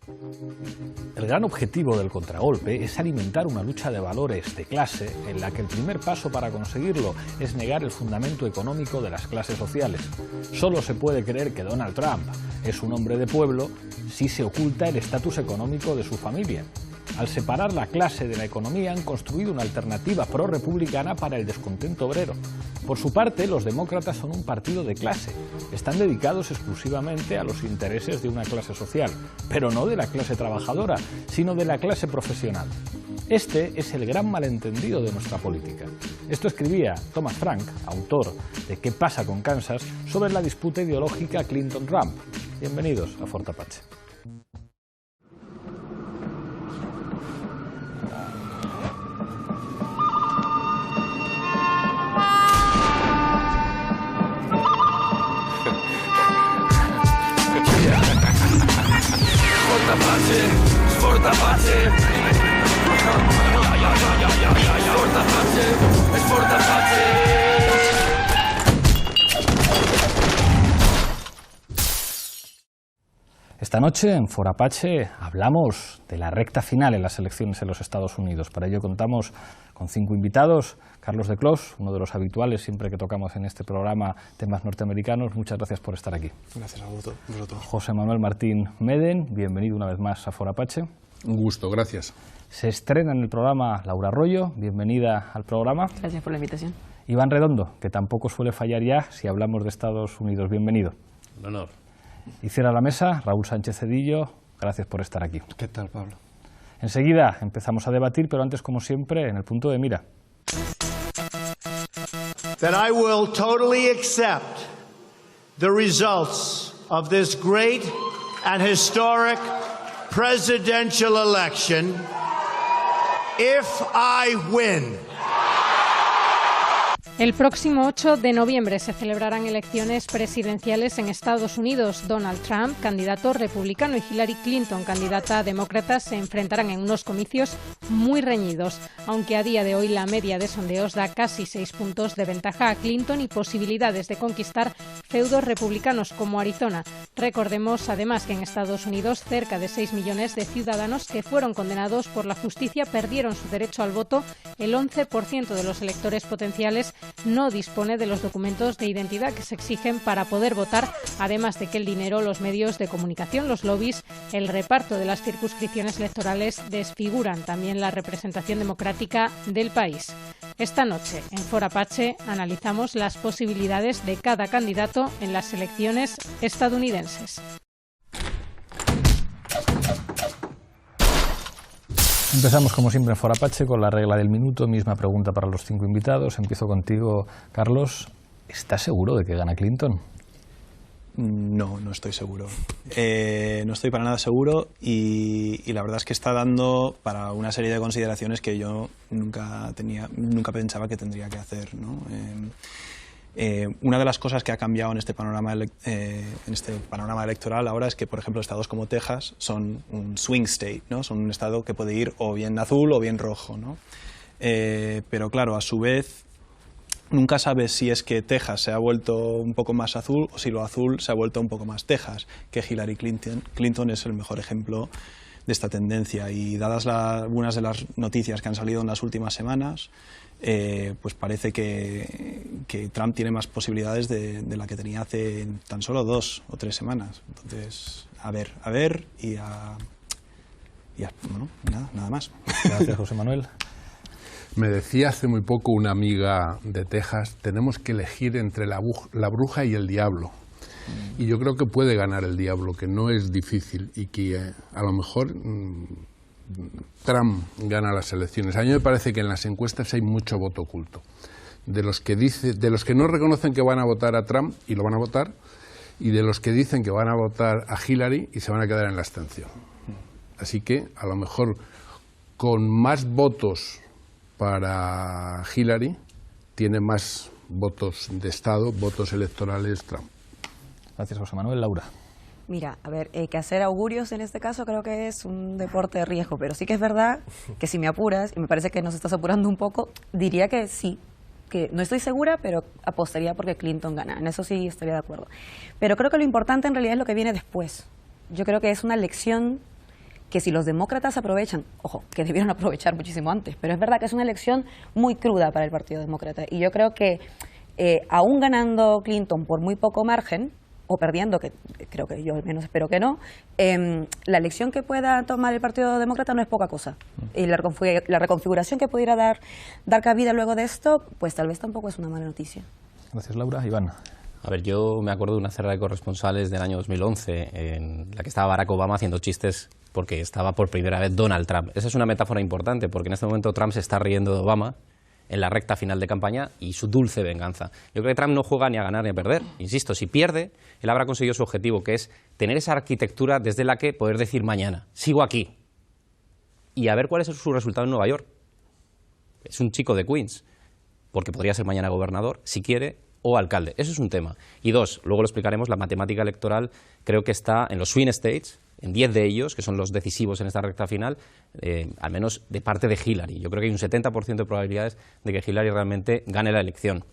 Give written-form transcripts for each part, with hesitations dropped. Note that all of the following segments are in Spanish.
El gran objetivo del contragolpe es alimentar una lucha de valores de clase en la que el primer paso para conseguirlo es negar el fundamento económico de las clases sociales. Solo se puede creer que Donald Trump es un hombre de pueblo si se oculta el estatus económico de su familia. Al separar la clase de la economía han construido una alternativa pro-republicana para el descontento obrero. Por su parte, los demócratas son un partido de clase. Están dedicados exclusivamente a los intereses de una clase social, pero no de la clase trabajadora, sino de la clase profesional. Este es el gran malentendido de nuestra política. Esto escribía Thomas Frank, autor de ¿Qué pasa con Kansas?, sobre la disputa ideológica Clinton-Trump. Bienvenidos a Fort Apache. Fort Apache, es Fort Apache. Esta noche en Fort Apache hablamos de la recta final en las elecciones en los Estados Unidos. Para ello contamos con 5 invitados. Carlos de Clos, uno de los habituales siempre que tocamos en este programa temas norteamericanos. Muchas gracias por estar aquí. Gracias a vosotros. José Manuel Martín Meden, bienvenido una vez más a Fort Apache. Un gusto, gracias. Se estrena en el programa Laura Arroyo, bienvenida al programa. Gracias por la invitación. Iván Redondo, que tampoco suele fallar ya si hablamos de Estados Unidos, bienvenido. Un honor. Y cierra la mesa, Raúl Sánchez Cedillo, gracias por estar aquí. ¿Qué tal, Pablo? Enseguida empezamos a debatir, pero antes, como siempre, en el punto de mira. That I will totally accept the results of this great and historic presidential election if I win. El próximo 8 de noviembre se celebrarán elecciones presidenciales en Estados Unidos. Donald Trump, candidato republicano, y Hillary Clinton, candidata demócrata, se enfrentarán en unos comicios muy reñidos, aunque a día de hoy la media de sondeos da casi 6 puntos de ventaja a Clinton y posibilidades de conquistar feudos republicanos como Arizona. Recordemos además que en Estados Unidos cerca de 6 millones de ciudadanos que fueron condenados por la justicia perdieron su derecho al voto. El 11% de los electores potenciales no dispone de los documentos de identidad que se exigen para poder votar, además de que el dinero, los medios de comunicación, los lobbies, el reparto de las circunscripciones electorales desfiguran también la representación democrática del país. Esta noche, en Fort Apache, analizamos las posibilidades de cada candidato en las elecciones estadounidenses. Empezamos, como siempre, en Fort Apache con la regla del minuto. Misma pregunta para los 5 invitados. Empiezo contigo, Carlos. ¿Estás seguro de que gana Clinton? No, no estoy seguro. No estoy para nada seguro y la verdad es que está dando para una serie de consideraciones que yo nunca pensaba que tendría que hacer, ¿no? Una de las cosas que ha cambiado en este panorama electoral ahora es que, por ejemplo, estados como Texas son un swing state, ¿no? Son un estado que puede ir o bien azul o bien rojo, ¿no? Pero claro, a su vez, nunca sabes si es que Texas se ha vuelto un poco más azul o si lo azul se ha vuelto un poco más Texas, que Hillary Clinton es el mejor ejemplo de esta tendencia. Y dadas algunas de las noticias que han salido en las últimas semanas, pues parece que Trump tiene más posibilidades de la que tenía hace tan solo 2 o 3 semanas. Entonces, a ver y bueno, nada más. Gracias, José Manuel. Me decía hace muy poco una amiga de Texas, tenemos que elegir entre la bruja y el diablo. Y yo creo que puede ganar el diablo, que no es difícil y que a lo mejor Trump gana las elecciones. A mí me parece que en las encuestas hay mucho voto oculto. De los que no reconocen que van a votar a Trump y lo van a votar, y de los que dicen que van a votar a Hillary y se van a quedar en la abstención. Así que a lo mejor con más votos para Hillary tiene más votos de Estado, votos electorales Trump. Gracias, José Manuel. Laura. Mira, a ver, que hacer augurios en este caso creo que es un deporte de riesgo, pero sí que es verdad que si me apuras, y me parece que nos estás apurando un poco, diría que sí, que no estoy segura, pero apostaría porque Clinton gana. En eso sí estaría de acuerdo. Pero creo que lo importante en realidad es lo que viene después. Yo creo que es una lección que si los demócratas aprovechan, ojo, que debieron aprovechar muchísimo antes, pero es verdad que es una elección muy cruda para el Partido Demócrata. Y yo creo que aún ganando Clinton por muy poco margen, o perdiendo, que creo que yo al menos espero que no, la elección que pueda tomar el Partido Demócrata no es poca cosa. Y la reconfiguración que pudiera dar cabida luego de esto, pues tal vez tampoco es una mala noticia. Gracias, Laura. Iván. A ver, yo me acuerdo de una cerrada de corresponsales del año 2011 en la que estaba Barack Obama haciendo chistes porque estaba por primera vez Donald Trump. Esa es una metáfora importante porque en este momento Trump se está riendo de Obama en la recta final de campaña y su dulce venganza. Yo creo que Trump no juega ni a ganar ni a perder. Insisto, si pierde, él habrá conseguido su objetivo, que es tener esa arquitectura desde la que poder decir mañana, sigo aquí, y a ver cuál es su resultado en Nueva York. Es un chico de Queens, porque podría ser mañana gobernador, si quiere, o alcalde. Eso es un tema. Y dos, luego lo explicaremos, la matemática electoral creo que está en los swing states, en 10 de ellos, que son los decisivos en esta recta final, al menos de parte de Hillary. Yo creo que hay un 70% de probabilidades de que Hillary realmente gane la elección.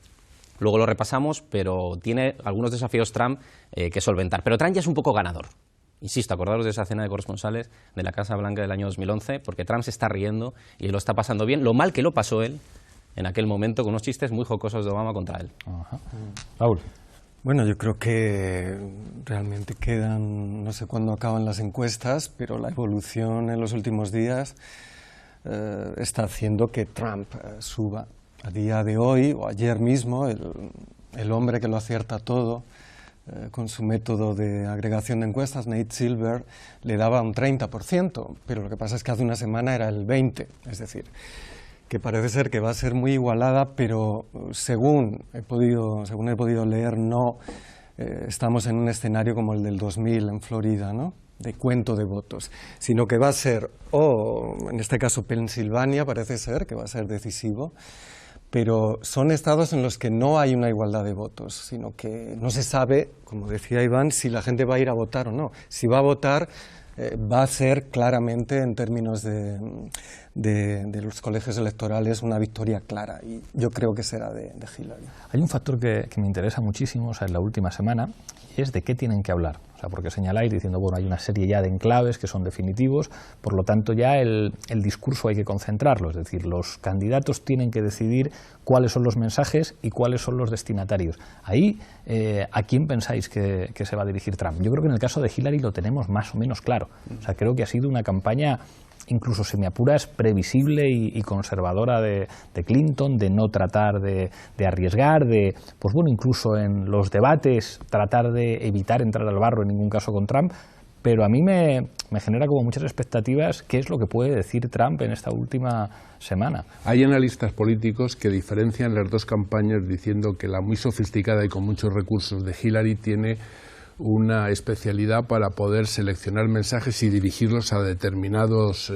Luego lo repasamos, pero tiene algunos desafíos Trump que solventar. Pero Trump ya es un poco ganador. Insisto, acordaros de esa cena de corresponsales de la Casa Blanca del año 2011, porque Trump se está riendo y lo está pasando bien, lo mal que lo pasó él en aquel momento con unos chistes muy jocosos de Obama contra él. Ajá. Raúl. Bueno, yo creo que realmente quedan, no sé cuándo acaban las encuestas, pero la evolución en los últimos días está haciendo que Trump suba. A día de hoy, o ayer mismo, el hombre que lo acierta todo, con su método de agregación de encuestas, Nate Silver, le daba un 30%, pero lo que pasa es que hace una semana era el 20%, es decir, que parece ser que va a ser muy igualada, pero según he podido leer, no estamos en un escenario como el del 2000 en Florida, ¿no?, de cuento de votos, sino que va a ser, en este caso Pensilvania parece ser que va a ser decisivo, pero son estados en los que no hay una igualdad de votos, sino que no se sabe, como decía Iván, si la gente va a ir a votar o no. Si va a votar, va a ser claramente, en términos de los colegios electorales, una victoria clara, y yo creo que será de Hillary. Hay un factor que me interesa muchísimo, o sea, en la última semana, y es de qué tienen que hablar. O sea, porque señaláis diciendo, bueno, hay una serie ya de enclaves que son definitivos, por lo tanto ya el discurso hay que concentrarlo, es decir, los candidatos tienen que decidir cuáles son los mensajes y cuáles son los destinatarios. Ahí, ¿a quién pensáis que se va a dirigir Trump? Yo creo que en el caso de Hillary lo tenemos más o menos claro. O sea, creo que ha sido una campaña, incluso si me apuras, previsible y conservadora de Clinton, de no tratar de arriesgar, pues bueno, incluso en los debates tratar de evitar entrar al barro en ningún caso con Trump, pero a mí me genera como muchas expectativas qué es lo que puede decir Trump en esta última semana. Hay analistas políticos que diferencian las dos campañas diciendo que la muy sofisticada y con muchos recursos de Hillary tiene una especialidad para poder seleccionar mensajes y dirigirlos a determinados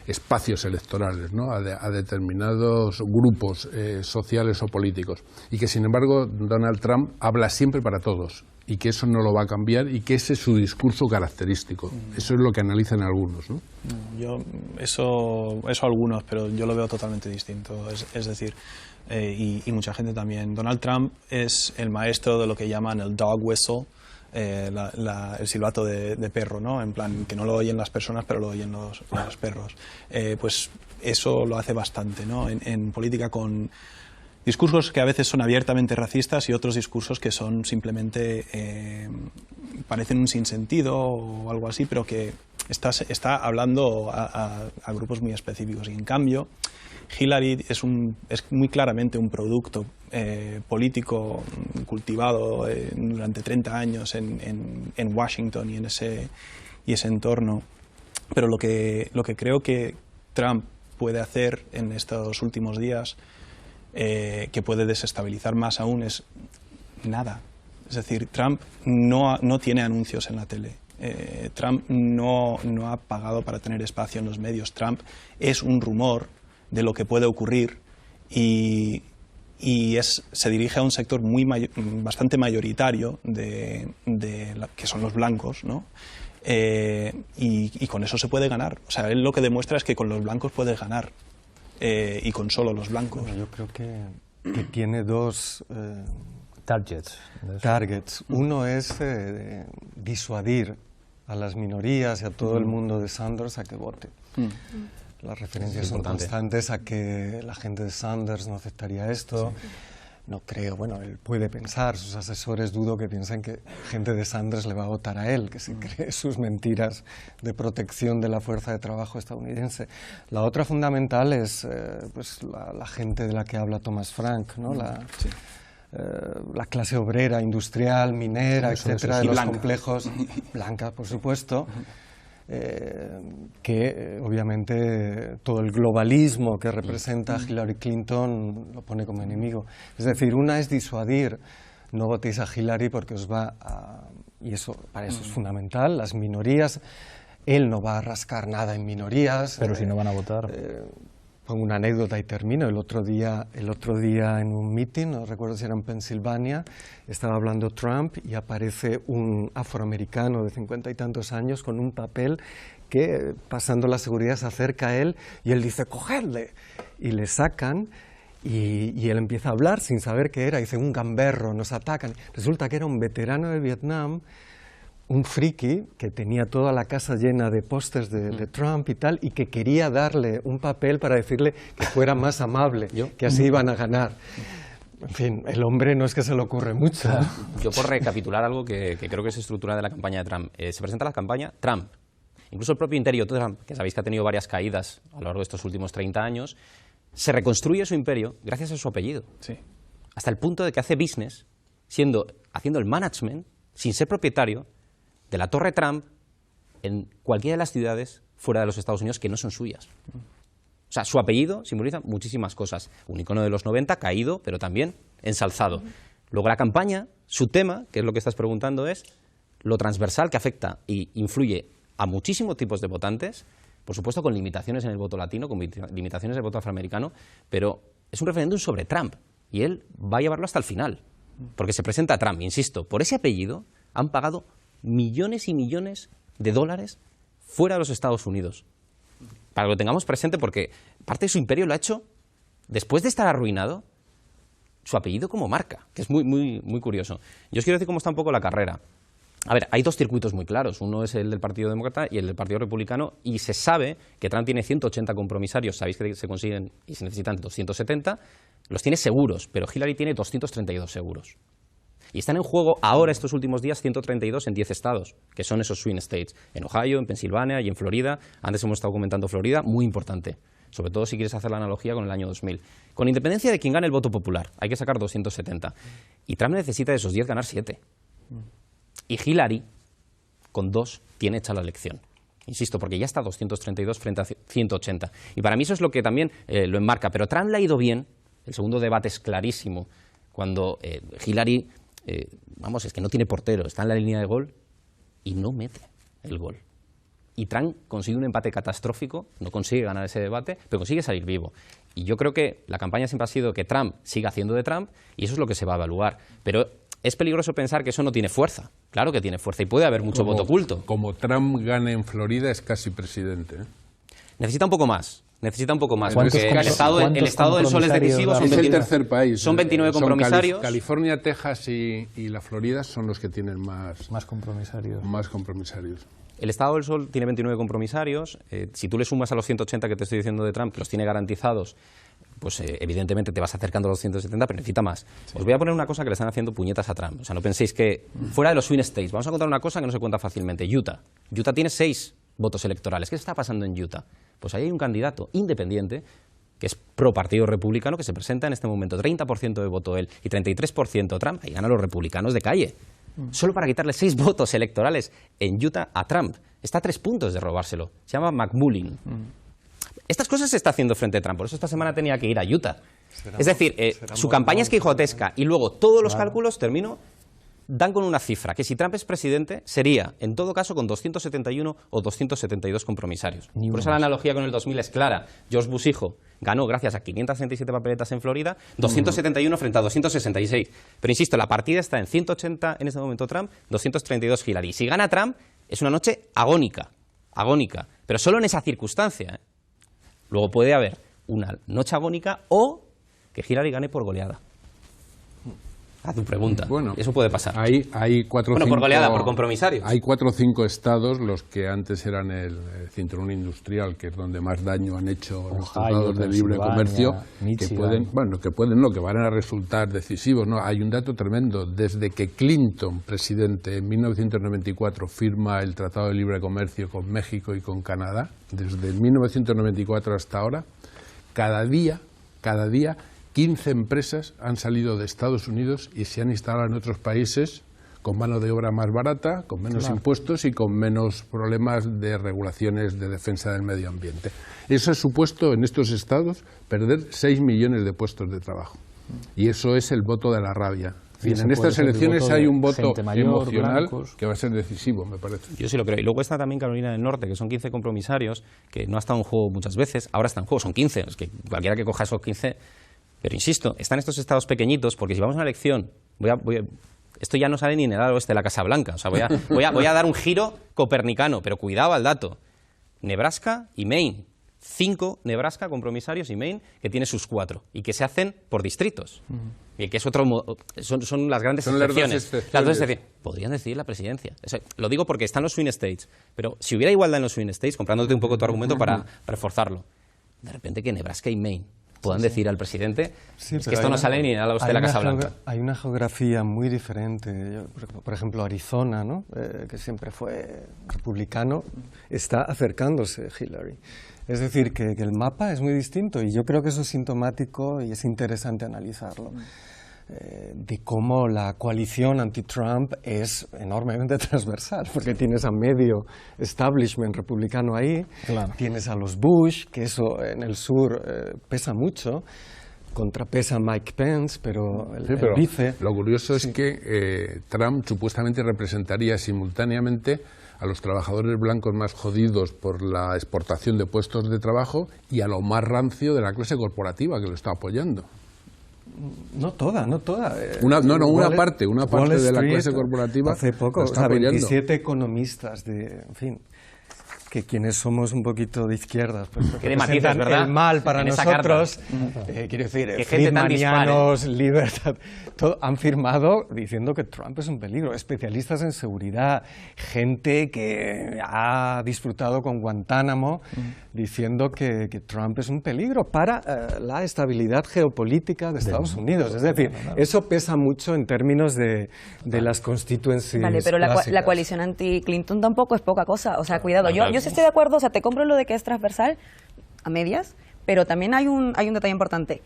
espacios electorales, ¿no?, a determinados grupos sociales o políticos, y que sin embargo Donald Trump habla siempre para todos y que eso no lo va a cambiar y que ese es su discurso característico. Eso es lo que analizan algunos, ¿no? Eso algunos, pero yo lo veo totalmente distinto. Es decir, y mucha gente también. Donald Trump es el maestro de lo que llaman el dog whistle, el silbato de perro, ¿no? En plan, que no lo oyen las personas, pero lo oyen los perros. Pues eso lo hace bastante, ¿no? En política, con discursos que a veces son abiertamente racistas y otros discursos que son simplemente parecen un sinsentido o algo así, pero que está hablando a grupos muy específicos. Y en cambio, Hillary es muy claramente un producto político cultivado durante 30 años en Washington y ese entorno. Pero lo que creo que Trump puede hacer en estos últimos días, que puede desestabilizar más aún, es nada. Es decir, Trump no tiene anuncios en la tele. Trump no ha pagado para tener espacio en los medios. Trump es un rumor de lo que puede ocurrir y se dirige a un sector bastante mayoritario que son los blancos, ¿no? Y con eso se puede ganar. O sea, él lo que demuestra es que con los blancos puedes ganar, y con solo los blancos. Bueno, yo creo que tiene dos targets. Uno es disuadir a las minorías y a todo el mundo de Sanders a que vote. Las referencias son constantes a que la gente de Sanders no aceptaría esto. No creo, bueno, él puede pensar, sus asesores dudo que piensen que gente de Sanders le va a votar a él, que se cree sus mentiras de protección de la fuerza de trabajo estadounidense. La otra fundamental es pues la gente de la que habla Thomas Frank, ¿no? La clase obrera, industrial, minera, etcétera, de los complejos, blanca, por supuesto, que obviamente todo el globalismo que representa Hillary Clinton lo pone como enemigo. Es decir, una es disuadir, no votéis a Hillary porque os va a... Y eso, para eso es fundamental, las minorías, él no va a rascar nada en minorías. Pero si no van a votar... Pongo una anécdota y termino. El otro día en un meeting, no recuerdo si era en Pensilvania, estaba hablando Trump y aparece un afroamericano de 50 y tantos años con un papel que, pasando la seguridad, se acerca a él y él dice, ¡cogedle! Y le sacan y él empieza a hablar sin saber qué era. Dice, un gamberro, nos atacan. Resulta que era un veterano de Vietnam, un friki que tenía toda la casa llena de pósters de Trump y tal, y que quería darle un papel para decirle que fuera más amable, que así iban a ganar. En fin, el hombre no es que se le ocurre mucho. Yo por recapitular algo que creo que es estructural de la campaña de Trump. Se presenta la campaña Trump. Incluso el propio imperio Trump, que sabéis que ha tenido varias caídas a lo largo de estos últimos 30 años, se reconstruye su imperio gracias a su apellido. Sí. Hasta el punto de que hace business haciendo el management, sin ser propietario, de la Torre Trump en cualquiera de las ciudades fuera de los Estados Unidos que no son suyas. O sea, su apellido simboliza muchísimas cosas. Un icono de los 90, caído, pero también ensalzado. Luego la campaña, su tema, que es lo que estás preguntando, es lo transversal que afecta y influye a muchísimos tipos de votantes, por supuesto con limitaciones en el voto latino, con limitaciones en el voto afroamericano, pero es un referéndum sobre Trump y él va a llevarlo hasta el final, porque se presenta a Trump, insisto, por ese apellido han pagado millones y millones de dólares fuera de los Estados Unidos. Para que lo tengamos presente, porque parte de su imperio lo ha hecho después de estar arruinado, su apellido como marca, que es muy, muy, muy curioso. Yo os quiero decir cómo está un poco la carrera. A ver, hay dos circuitos muy claros. Uno es el del Partido Demócrata y el del Partido Republicano, y se sabe que Trump tiene 180 compromisarios. Sabéis que se consiguen y se necesitan 270. Los tiene seguros, pero Hillary tiene 232 seguros. Y están en juego ahora, estos últimos días, 132 en 10 estados, que son esos swing states. En Ohio, en Pensilvania y en Florida. Antes hemos estado comentando Florida, muy importante. Sobre todo si quieres hacer la analogía con el año 2000. Con independencia de quién gane el voto popular, hay que sacar 270. Y Trump necesita de esos 10 ganar 7. Y Hillary, con 2, tiene hecha la elección. Insisto, porque ya está 232 frente a 180. Y para mí eso es lo que también lo enmarca. Pero Trump le ha ido bien, el segundo debate es clarísimo, cuando Hillary... vamos, es que no tiene portero, está en la línea de gol y no mete el gol. Y Trump consigue un empate catastrófico, no consigue ganar ese debate, pero consigue salir vivo. Y yo creo que la campaña siempre ha sido que Trump siga haciendo de Trump y eso es lo que se va a evaluar. Pero es peligroso pensar que eso no tiene fuerza. Claro que tiene fuerza y puede haber mucho voto oculto. Como Trump gane en Florida es casi presidente, ¿eh? Necesita un poco más. Necesita un poco más, porque el estado del sol es decisivo. Es el tercer país. Son 29 compromisarios. California, Texas y la Florida son los que tienen más compromisarios. El estado del sol tiene 29 compromisarios. Si tú le sumas a los 180 que te estoy diciendo de Trump, que los tiene garantizados, pues evidentemente te vas acercando a los 170, pero necesita más. Sí. Os voy a poner una cosa que le están haciendo puñetas a Trump. O sea, no penséis que fuera de los swing states, vamos a contar una cosa que no se cuenta fácilmente. Utah tiene 6 votos electorales. ¿Qué está pasando en Utah? Pues ahí hay un candidato independiente que es pro partido republicano que se presenta en este momento, 30% de voto él y 33% Trump, ahí ganan los republicanos de calle. Solo para quitarle 6 votos electorales en Utah a Trump. Está a 3 puntos de robárselo. Se llama McMullin. Estas cosas se está haciendo frente a Trump, por eso esta semana tenía que ir a Utah. Es decir, su campaña es quijotesca y luego todos los cálculos, dan con una cifra, que si Trump es presidente sería, en todo caso, con 271 o 272 compromisarios. Por eso la analogía con el 2000 es clara. George Bush hijo ganó gracias a 567 papeletas en Florida, 271 frente a 266. Pero insisto, la partida está en 180 en este momento Trump, 232 Hillary. Si gana Trump, es una noche agónica, pero solo en esa circunstancia. Luego puede haber una noche agónica o que Hillary gane por goleada. Haz tu pregunta. Bueno, eso puede pasar. Hay 4 o 5... por goleada, por compromisarios. Hay 4 o 5 estados, los que antes eran el cinturón industrial, que es donde más daño han hecho los tratados de libre comercio, que van a resultar decisivos. No, hay un dato tremendo. Desde que Clinton, presidente, en 1994, firma el Tratado de Libre Comercio con México y con Canadá, desde 1994 hasta ahora, cada día 15 empresas han salido de Estados Unidos y se han instalado en otros países con mano de obra más barata, con menos impuestos y con menos problemas de regulaciones de defensa del medio ambiente. Eso ha supuesto en estos estados perder 6 millones de puestos de trabajo. Y eso es el voto de la rabia. En estas elecciones hay un voto emocional que va a ser decisivo, me parece. Yo sí lo creo. Y luego está también Carolina del Norte, que son 15 compromisarios, que no ha estado en juego muchas veces, ahora está en juego, son 15. Es que cualquiera que coja esos 15... Pero insisto, están estos estados pequeñitos, porque si vamos a una elección, esto ya no sale ni en el oeste de la Casa Blanca. O sea, voy a dar un giro copernicano, pero cuidado al dato. Nebraska y Maine. 5 Nebraska compromisarios y Maine, que tiene sus 4, y que se hacen por distritos. Y que es otro son las grandes excepciones. Las dos excepciones. Podrían decidir la presidencia. O sea, lo digo porque están los swing states, pero si hubiera igualdad en los swing states, comprándote un poco tu argumento para reforzarlo, de repente que Nebraska y Maine puedan decir al presidente es que esto no sale ni en el oeste de la Casa Blanca. Hay una geografía muy diferente. Por ejemplo, Arizona, ¿no? Que siempre fue republicano, está acercándose a Hillary. Es decir, que el mapa es muy distinto y yo creo que eso es sintomático y es interesante analizarlo. De cómo la coalición anti-Trump es enormemente transversal, porque tienes a medio establishment republicano ahí, tienes a los Bush, que eso en el sur pesa mucho, contrapesa Mike Pence, pero el vice... Lo curioso es que Trump supuestamente representaría simultáneamente a los trabajadores blancos más jodidos por la exportación de puestos de trabajo y a lo más rancio de la clase corporativa que lo está apoyando. No toda. Una parte de la clase corporativa. Hace poco, 27 economistas en fin, que quienes somos un poquito de izquierdas, pues representan el mal para nosotros. Quiero decir, friedmanianos, libertad, han firmado diciendo que Trump es un peligro. Especialistas en seguridad, gente que ha disfrutado con Guantánamo, diciendo que Trump es un peligro para la estabilidad geopolítica de Estados Unidos. Es decir, eso pesa mucho en términos de las constituencies. Vale, pero la coalición anti-Clinton tampoco es poca cosa. O sea, cuidado, yo sí estoy de acuerdo, o sea, te compro lo de que es transversal a medias, pero también hay un detalle importante.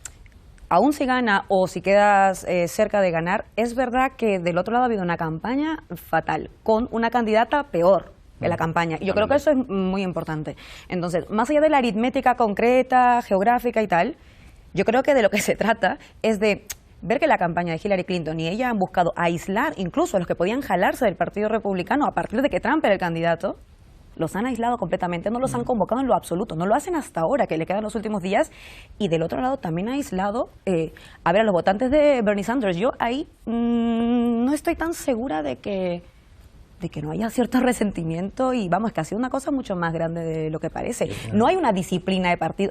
Aún si gana o si quedas cerca de ganar, es verdad que del otro lado ha habido una campaña fatal, con una candidata peor en la campaña. Y yo creo que eso es muy importante. Entonces, más allá de la aritmética concreta, geográfica y tal, yo creo que de lo que se trata es de ver que la campaña de Hillary Clinton y ella han buscado aislar incluso a los que podían jalarse del Partido Republicano a partir de que Trump era el candidato. Los han aislado completamente, no los han convocado en lo absoluto, no lo hacen hasta ahora, que le quedan los últimos días, y del otro lado también ha aislado a los votantes de Bernie Sanders. Yo ahí no estoy tan segura de que no haya cierto resentimiento y vamos, que ha sido una cosa mucho más grande de lo que parece. No hay una disciplina de partido,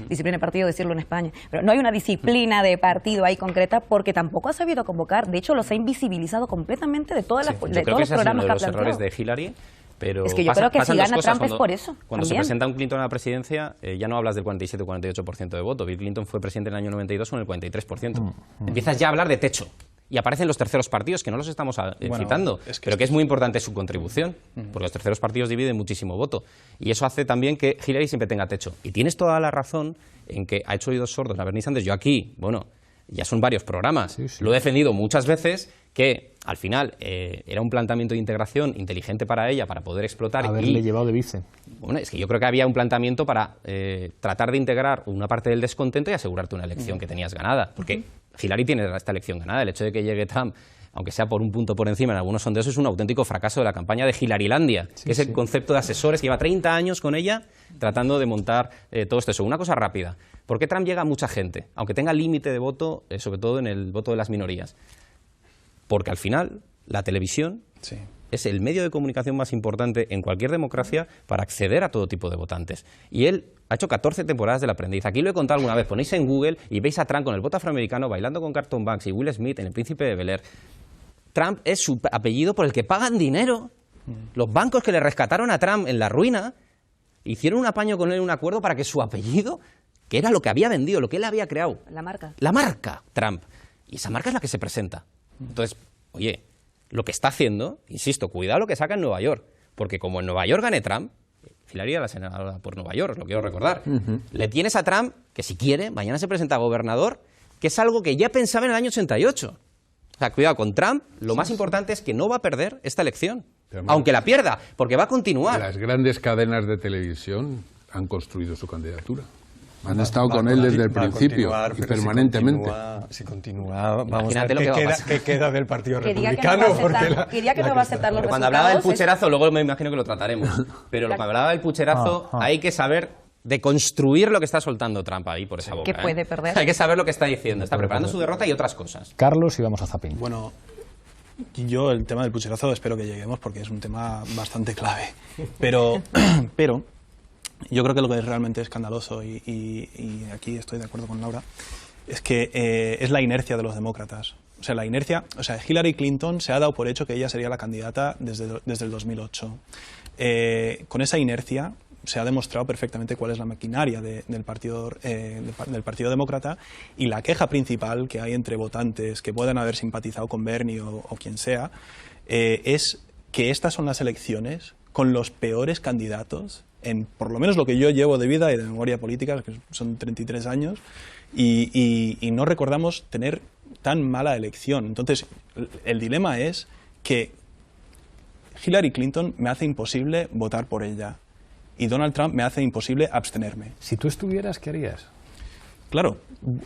disciplina de partido decirlo en España, pero no hay una disciplina de partido ahí concreta porque tampoco ha sabido convocar, de hecho los ha invisibilizado completamente de todos los programas que ha planteado. Yo creo que ese es uno de los errores de Hillary. Pero es que yo creo que si gana Trump es por eso. Cuando se presenta un Clinton a la presidencia, ya no hablas del 47 o 48% de voto. Bill Clinton fue presidente en el año 92 con el 43%. Empiezas ya a hablar de techo. Y aparecen los terceros partidos, que no los estamos citando, pero que es muy importante su contribución, porque los terceros partidos dividen muchísimo voto. Y eso hace también que Hillary siempre tenga techo. Y tienes toda la razón en que ha hecho oídos sordos a Bernie Sanders. Yo aquí, ya son varios programas, lo he defendido muchas veces, que al final era un planteamiento de integración inteligente para ella, para poder explotar. Haberle llevado de vice. Bueno, es que yo creo que había un planteamiento para tratar de integrar una parte del descontento y asegurarte una elección que tenías ganada. Porque Hillary tiene esta elección ganada. El hecho de que llegue Trump, aunque sea por un punto por encima en algunos sondeos, es un auténtico fracaso de la campaña de Hillarylandia, que es el concepto de asesores que lleva 30 años con ella tratando de montar todo esto. Una cosa rápida. ¿Por qué Trump llega a mucha gente? Aunque tenga límite de voto, sobre todo en el voto de las minorías. Porque al final la televisión es el medio de comunicación más importante en cualquier democracia para acceder a todo tipo de votantes. Y él ha hecho 14 temporadas del Aprendiz. Aquí lo he contado alguna vez. Ponéis en Google y veis a Trump con el voto afroamericano bailando con Carlton Banks y Will Smith en El Príncipe de Bel-Air. Trump es su apellido por el que pagan dinero. Los bancos que le rescataron a Trump en la ruina hicieron un apaño con él, un acuerdo para que su apellido, que era lo que había vendido, lo que él había creado. La marca. La marca Trump. Y esa marca es la que se presenta. Entonces, oye, lo que está haciendo, insisto, cuidado lo que saca en Nueva York, porque como en Nueva York gane Trump, Hillary era la senadora por Nueva York, os lo quiero recordar, le tienes a Trump que si quiere, mañana se presenta a gobernador, que es algo que ya pensaba en el año 88. O sea, cuidado con Trump, lo más importante es que no va a perder esta elección, aunque la pierda, porque va a continuar. Las grandes cadenas de televisión han construido su candidatura. Han estado con él desde el principio y permanentemente. Si continúa, vamos a ver qué queda del Partido Republicano. Diría que no va a aceptar los resultados. Cuando hablaba del pucherazo, luego me imagino que lo trataremos, pero cuando hablaba del pucherazo hay que saber deconstruir lo que está soltando Trump ahí por esa boca. Que puede perder. Hay que saber lo que está diciendo. Está preparando su derrota y otras cosas. Carlos, y vamos a Zapping. Bueno, yo el tema del pucherazo espero que lleguemos porque es un tema bastante clave. Pero yo creo que lo que es realmente escandaloso, y aquí estoy de acuerdo con Laura, es que es la inercia de los demócratas. O sea, la inercia, Hillary Clinton se ha dado por hecho que ella sería la candidata desde el 2008. Con esa inercia se ha demostrado perfectamente cuál es la maquinaria del Partido Demócrata, y la queja principal que hay entre votantes que puedan haber simpatizado con Bernie o quien sea, es que estas son las elecciones con los peores candidatos en por lo menos lo que yo llevo de vida y de memoria política, que son 33 años, y no recordamos tener tan mala elección. Entonces, el dilema es que Hillary Clinton me hace imposible votar por ella y Donald Trump me hace imposible abstenerme. Si tú estuvieras, ¿qué harías? Claro,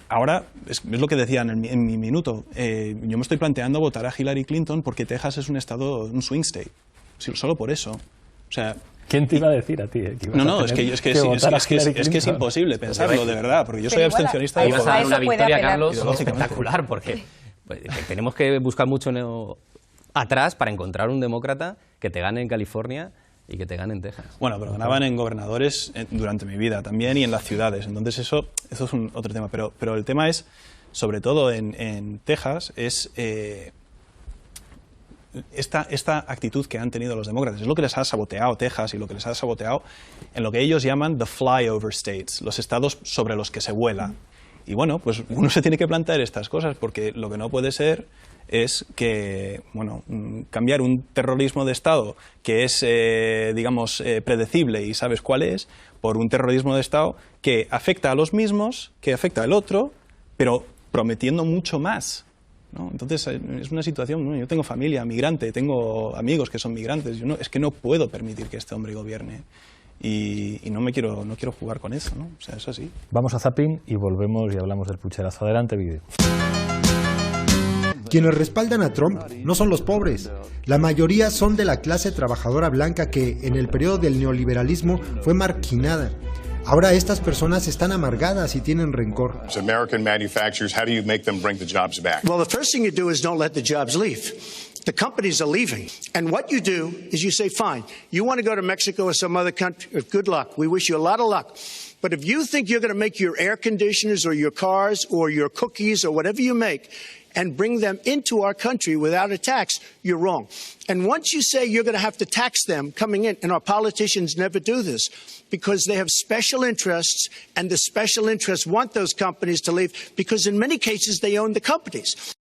ahora es lo que decía en mi minuto. Yo me estoy planteando votar a Hillary Clinton porque Texas es un estado, un swing state, solo por eso. O sea, ¿quién te iba a decir a ti? No, es que es imposible pensarlo, de verdad, porque yo soy abstencionista. Ahí vas a dar una victoria, Carlos, espectacular, porque tenemos que buscar mucho atrás para encontrar un demócrata que te gane en California y que te gane en Texas. Bueno, pero ganaban en gobernadores durante mi vida también y en las ciudades, entonces eso es otro tema, pero el tema es, sobre todo en Texas, es esta actitud que han tenido los demócratas. Es lo que les ha saboteado Texas y lo que les ha saboteado en lo que ellos llaman the flyover states, los estados sobre los que se vuela. Y bueno, pues uno se tiene que plantear estas cosas, porque lo que no puede ser es que, bueno, cambiar un terrorismo de Estado que es, digamos, predecible y sabes cuál es, por un terrorismo de Estado que afecta a los mismos, que afecta al otro, pero prometiendo mucho más, ¿no? Entonces es una situación, ¿no? Yo tengo familia migrante, tengo amigos que son migrantes, es que no puedo permitir que este hombre gobierne. Y no quiero jugar con eso, ¿no? O sea, eso sí. Vamos a Zapping y volvemos y hablamos del pucherazo. Adelante, vídeo. Quienes respaldan a Trump no son los pobres. La mayoría son de la clase trabajadora blanca que en el periodo del neoliberalismo fue marginada. Ahora estas personas están amargadas y tienen rencor. American manufacturers, how do you make them bring the jobs back? Well, the first thing you do is don't let the jobs leave. The companies are leaving. And what you do is you say, fine, you want to go to Mexico or some other country, good luck. We wish you a lot of luck. But if you think you're going to make your air conditioners or your cars or your cookies or whatever you make and bring them into our country without a tax, you're wrong. And once you say you're going to have to tax them coming in, and our politicians never do this, because they have special interests, and the special interests want those companies to leave, because in many cases they own the companies.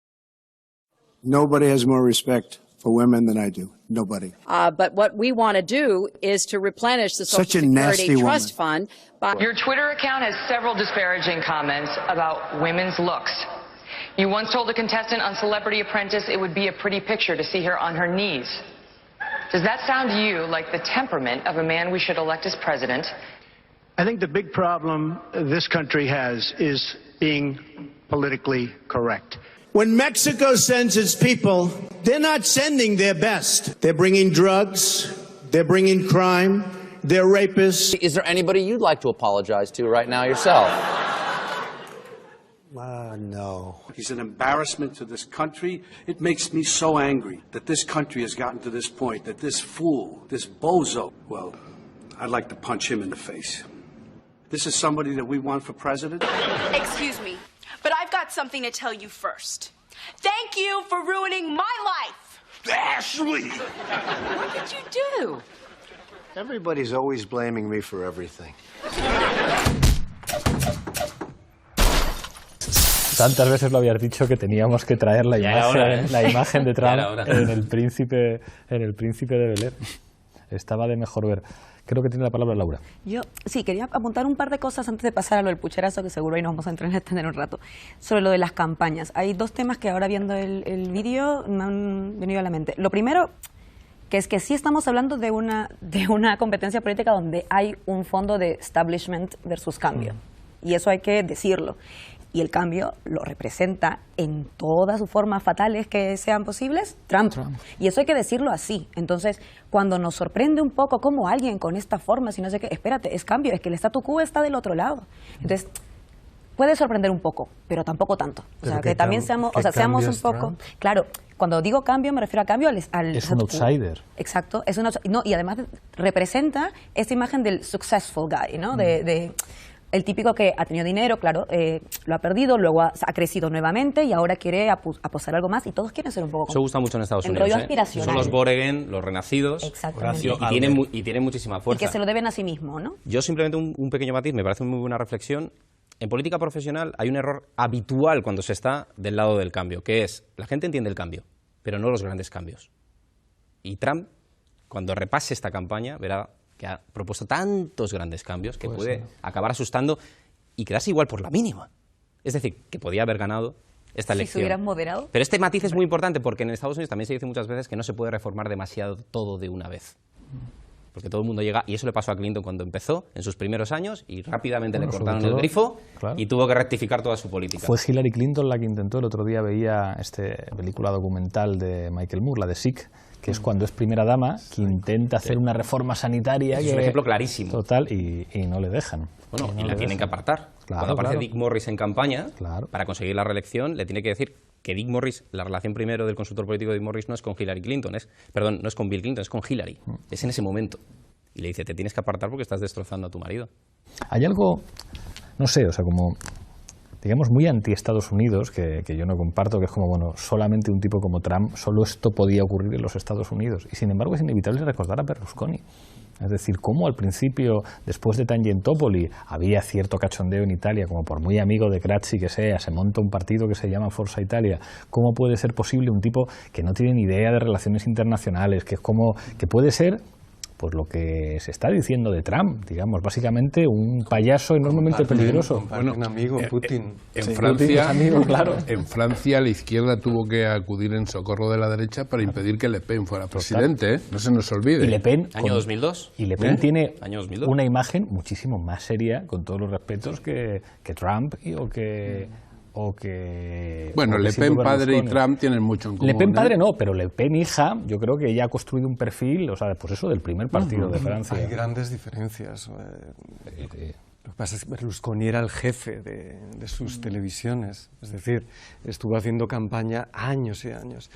Nobody has more respect for women than I do. Nobody. But what we want to do is to replenish the Social Security Trust Fund. Your Twitter account has several disparaging comments about women's looks. You once told a contestant on Celebrity Apprentice it would be a pretty picture to see her on her knees. Does that sound to you like the temperament of a man we should elect as president? I think the big problem this country has is being politically correct. When Mexico sends its people, they're not sending their best. They're bringing drugs, they're bringing crime, they're rapists. Is there anybody you'd like to apologize to right now yourself? No. He's an embarrassment to this country. It makes me so angry that this country has gotten to this point, that this fool, this bozo, well, I'd like to punch him in the face. This is somebody that we want for president? Excuse me, but I've got something to tell you first. Thank you for ruining my life! Ashley! What did you do? Everybody's always blaming me for everything. Tantas veces lo habías dicho que teníamos que traer la imagen de Trump en el príncipe de Bel-Air. Estaba de mejor ver. Creo que tiene la palabra Laura. Yo sí, quería apuntar un par de cosas antes de pasar a lo del pucherazo, que seguro ahí nos vamos a entretener un rato, sobre lo de las campañas. Hay dos temas que ahora viendo el vídeo me han venido a la mente. Lo primero, que es que sí estamos hablando de una competencia política donde hay un fondo de establishment versus cambio. Y eso hay que decirlo. Y el cambio lo representa en todas sus formas fatales que sean posibles, Trump. Y eso hay que decirlo así. Entonces, cuando nos sorprende un poco cómo alguien con esta forma, si no sé qué, espérate, es cambio, es que el statu quo está del otro lado. Entonces, puede sorprender un poco, pero tampoco tanto. O sea, que también seamos un poco... Claro, cuando digo cambio, me refiero a cambio al es un outsider. Exacto, es un outsider. No, y además representa esta imagen del successful guy, ¿no? El típico que ha tenido dinero, claro, lo ha perdido, luego ha crecido nuevamente y ahora quiere apostar algo más y todos quieren ser un poco como... Eso gusta mucho en Estados Unidos. El rollo aspiracional. Son los Borgen, los renacidos. Exactamente. Y tienen muchísima fuerza. Y que se lo deben a sí mismo, ¿no? Yo simplemente un pequeño matiz, me parece muy buena reflexión. En política profesional hay un error habitual cuando se está del lado del cambio, que es, la gente entiende el cambio, pero no los grandes cambios. Y Trump, cuando repase esta campaña, verá que ha propuesto tantos grandes cambios que puede acabar asustando y quedarse igual por la mínima. Es decir, que podía haber ganado esta elección. Si se hubieran moderado. Pero este matiz es muy importante porque en Estados Unidos también se dice muchas veces que no se puede reformar demasiado todo de una vez. Porque todo el mundo llega, y eso le pasó a Clinton cuando empezó, en sus primeros años, y rápidamente le cortaron el grifo y tuvo que rectificar toda su política. Fue Hillary Clinton la que intentó, el otro día veía película documental de Michael Moore, la de Sick, que es cuando es primera dama, que intenta hacer una reforma sanitaria. Es un ejemplo clarísimo. Total, y no le dejan. Bueno, y la tienen que apartar. Cuando aparece Dick Morris en campaña, para conseguir la reelección, le tiene que decir que Dick Morris, la relación primero del consultor político de Dick Morris no es con Hillary Clinton, no es con Bill Clinton, es con Hillary. Es en ese momento. Y le dice, te tienes que apartar porque estás destrozando a tu marido. Hay algo, no sé, o sea, como... digamos, muy anti-Estados Unidos, que yo no comparto, que es como, bueno, solamente un tipo como Trump, solo esto podía ocurrir en los Estados Unidos. Y sin embargo es inevitable recordar a Berlusconi. Es decir, cómo al principio, después de Tangentopoli, había cierto cachondeo en Italia, como por muy amigo de Craxi que sea, se monta un partido que se llama Forza Italia. ¿Cómo puede ser posible un tipo que no tiene ni idea de relaciones internacionales, que es como, que puede ser... pues lo que se está diciendo de Trump, digamos, básicamente un payaso enormemente peligroso. Bueno, un amigo, Putin. En Francia la izquierda tuvo que acudir en socorro de la derecha para impedir que Le Pen fuera presidente, ¿eh? No se nos olvide. Y Le Pen, año 2002. Y Le Pen tiene una imagen muchísimo más seria, con todos los respetos, que Trump Bueno, Le Pen padre y Trump tienen mucho en común. Le Pen padre no, pero Le Pen hija, yo creo que ella ha construido un perfil, o sea, pues eso, del primer partido de Francia. Hay grandes diferencias. Lo que pasa es que Berlusconi era el jefe de sus televisiones, es decir, estuvo haciendo campaña años y años.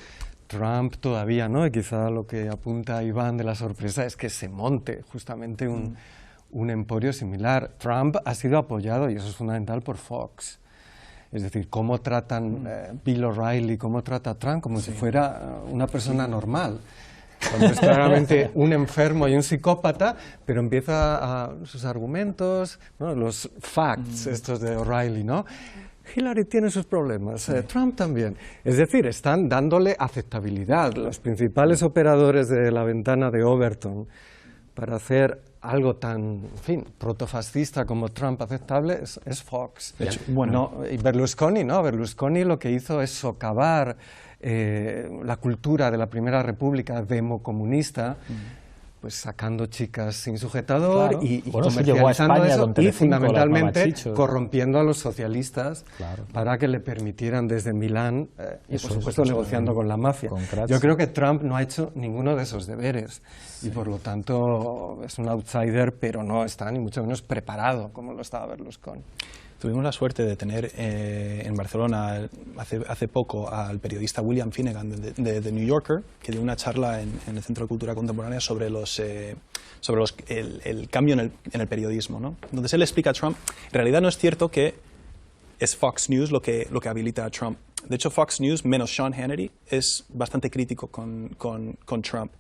Trump todavía no, y quizá lo que apunta Iván de la sorpresa es que se monte justamente un emporio similar. Trump ha sido apoyado, y eso es fundamental, por Fox. Es decir, cómo tratan Bill O'Reilly, cómo trata a Trump, como si fuera una persona normal. Cuando es claramente un enfermo y un psicópata, pero empieza sus argumentos, ¿no? Los facts estos de O'Reilly, ¿no? Hillary tiene sus problemas, Trump también. Es decir, están dándole aceptabilidad. Los principales operadores de la ventana de Overton para hacer algo tan, en fin, protofascista como Trump aceptable es Fox. Y Berlusconi, ¿no? Berlusconi lo que hizo es socavar la cultura de la Primera República democomunista, pues sacando chicas sin sujetador y comercializando eso y fundamentalmente corrompiendo a los socialistas para que le permitieran desde Milán y por supuesto negociando con la mafia. Yo creo que Trump no ha hecho ninguno de esos deberes y por lo tanto es un outsider, pero no está ni mucho menos preparado como lo estaba Berlusconi. Tuvimos la suerte de tener en Barcelona hace poco al periodista William Finnegan de The New Yorker, que dio una charla en el Centro de Cultura Contemporánea sobre el cambio en el periodismo, ¿no? Entonces él explica a Trump, en realidad no es cierto que es Fox News lo que habilita a Trump. De hecho, Fox News, menos Sean Hannity, es bastante crítico con Trump.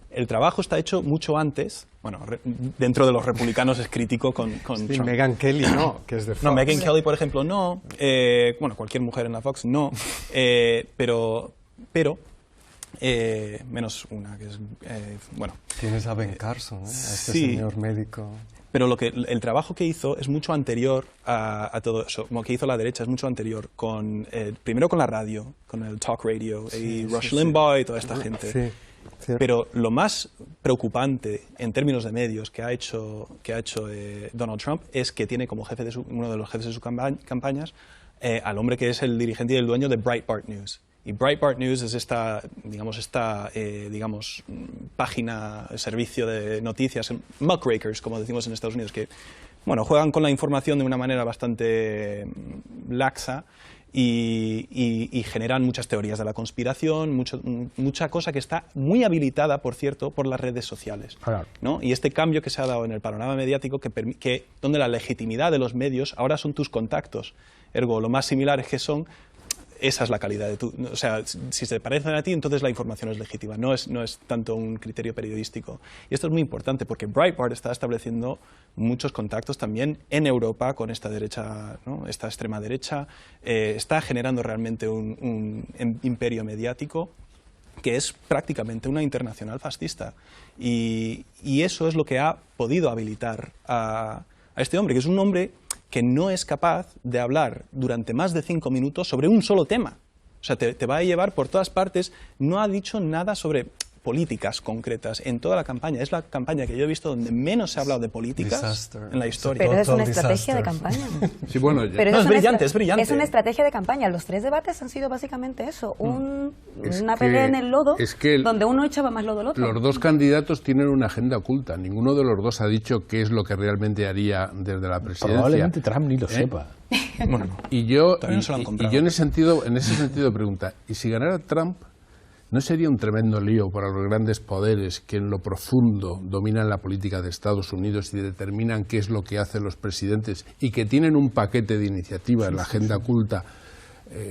El trabajo está hecho mucho antes. Bueno, dentro de los republicanos es crítico con Trump. Megyn Kelly no, que es de Fox. No, Megyn Kelly, por ejemplo, no. Bueno, cualquier mujer en la Fox, no. Pero menos una, que es... bueno. Tienes a Ben Carson, a este señor médico. Pero el trabajo que hizo es mucho anterior a todo eso. Como que hizo la derecha es mucho anterior. Primero con la radio, con el talk radio, y Rush Limbaugh y toda esta gente. Sí. Cierto. Pero lo más preocupante en términos de medios que ha hecho Donald Trump es que tiene como uno de los jefes de sus campañas al hombre que es el dirigente y el dueño de Breitbart News. Y Breitbart News es esta página, servicio de noticias, muckrakers, como decimos en Estados Unidos, que juegan con la información de una manera bastante laxa. Y generan muchas teorías de la conspiración, mucha cosa que está muy habilitada, por cierto, por las redes sociales, ¿no? Y este cambio que se ha dado en el panorama mediático, donde la legitimidad de los medios ahora son tus contactos, ergo, lo más similares que son, esa es la calidad de o sea, si se parecen a ti, entonces la información es legítima, no es tanto un criterio periodístico. Y esto es muy importante porque Breitbart está estableciendo muchos contactos también en Europa con esta derecha, ¿no? Esta extrema derecha, está generando realmente un imperio mediático que es prácticamente una internacional fascista. Y eso es lo que ha podido habilitar a este hombre, que es un hombre que no es capaz de hablar durante más de 5 minutos sobre un solo tema. O sea, te va a llevar por todas partes. No ha dicho nada sobre políticas concretas en toda la campaña. Es la campaña que yo he visto donde menos se ha hablado de políticas en la historia. Pero es una estrategia de campaña. Sí, bueno, pero es brillante, es brillante. Es una estrategia de campaña. Los 3 debates han sido básicamente eso, una pelea en el lodo, donde uno echaba más lodo al otro. Los dos candidatos tienen una agenda oculta. Ninguno de los dos ha dicho qué es lo que realmente haría desde la presidencia. Probablemente Trump ni lo sepa. Y yo en ese sentido pregunta, ¿y si ganara Trump? ¿No sería un tremendo lío para los grandes poderes que en lo profundo dominan la política de Estados Unidos y determinan qué es lo que hacen los presidentes y que tienen un paquete de iniciativas, la agenda oculta,